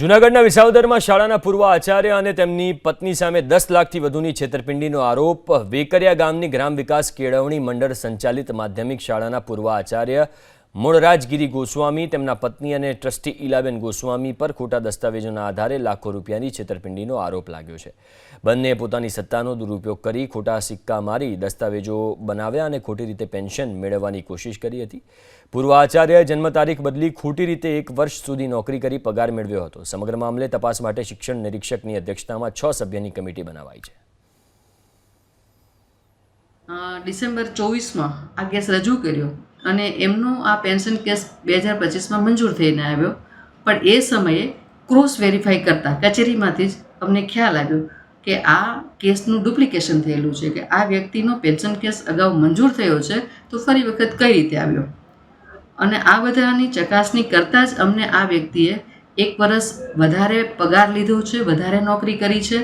જૂનાગઢના વિસાવદરમાં શાળાના પૂર્વ આચાર્ય અને તેમની પત્ની સામે 10 લાખથી વધુની છેતરપિંડીનો આરોપ। વેકરિયા ગામની ગ્રામ વિકાસ કેળવણી મંડળ સંચાલિત માધ્યમિક શાળાના પૂર્વ આચાર્ય મૂળરાજગીરી ગોસ્વામી, તેમના પત્ની અને ટ્રસ્ટી ઈલાબેન ગોસ્વામી પર ખોટા દસ્તાવેજોના આધારે લાખો રૂપિયાની છેતરપિંડીનો આરોપ લાગ્યો છે। બંને પોતાની સત્તાનો દુરુપયોગ કરી ખોટા સિક્કા મારી દસ્તાવેજો બનાવ્યા અને ખોટી રીતે પેન્શન મેળવવાની કોશિશ કરી હતી। પૂર્વ આચાર્યએ જન્મ તારીખ બદલી ખોટી રીતે 1 વર્ષ સુધી નોકરી કરી પગાર મેળવ્યો હતો। સમગ્ર મામલે તપાસ માટે શિક્ષણ નિરીક્ષકની અધ્યક્ષતામાં 6 સભ્યની કમિટી બનાવાઈ છે। ડિસેમ્બર 24માં આ કેસ રજૂ કર્યો અને એમનો આ પેન્શન કેસ 2025માં મંજૂર થઈને આવ્યો, પણ એ સમયે ક્રોસ વેરીફાઈ કરતા કચેરીમાંથી જ અમને ખ્યાલ આવ્યો કે આ કેસનું ડુપ્લિકેશન થયેલું છે, કે આ વ્યક્તિનો પેન્શન કેસ અગાઉ મંજૂર થયો છે તો ફરી વખત કઈ રીતે આવ્યો। અને આ બધાની ચકાસણી કરતાં જ અમને આ વ્યક્તિએ 1 વર્ષ વધારે પગાર લીધો છે, વધારે નોકરી કરી છે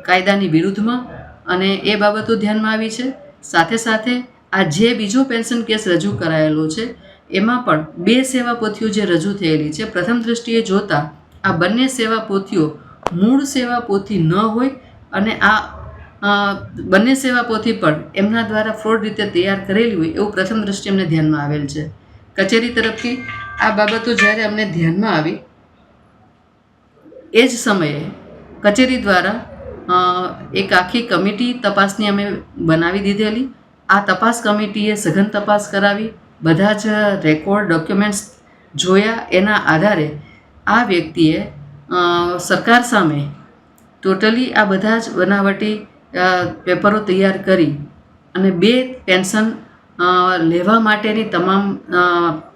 કાયદાની વિરુદ્ધમાં, અને એ બાબતો ધ્યાનમાં આવી છે। સાથે સાથે આ જે બીજો પેન્શન કેસ રજૂ કરાયેલો છે એમાં પણ 2 સેવા પોથીઓ જે રજૂ થયેલી છે, પ્રથમ દૃષ્ટિએ જોતાં આ બંને સેવા પોથીઓ મૂળ સેવા પોથી ન હોય અને આ બંને સેવા પોથી પણ એમના દ્વારા ફ્રોડ રીતે તૈયાર કરેલી હોય એવું પ્રથમ દૃષ્ટિએ અમને ધ્યાનમાં આવેલ છે। કચેરી તરફથી આ બાબતો જ્યારે અમને ધ્યાનમાં આવી એ જ સમયે કચેરી દ્વારા એક આખી કમિટી તપાસની અમે બનાવી દીધેલી। આ તપાસ કમિટીએ સઘન તપાસ કરાવી, બધા જ રેકોર્ડ ડોક્યુમેન્ટ્સ જોયા। એના આધારે આ વ્યક્તિએ સરકાર સામે ટોટલી આ બધા જ બનાવટી પેપરો તૈયાર કરી અને 2 પેન્શન લેવા માટેની તમામ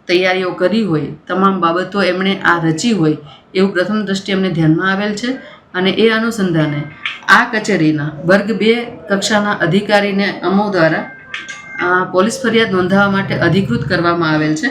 તૈયારીઓ કરી હોય, તમામ બાબતો એમણે આ રચી હોય એવું પ્રથમ દૃષ્ટિએ અમને ધ્યાનમાં આવેલ છે। અને એ અનુસંધાને આ કચેરીના વર્ગ 2 કક્ષાના અધિકારીને અમો દ્વારા પોલીસ ફરિયાદ નોંધાવવા માટે અધિકૃત કરવામાં આવેલ છે।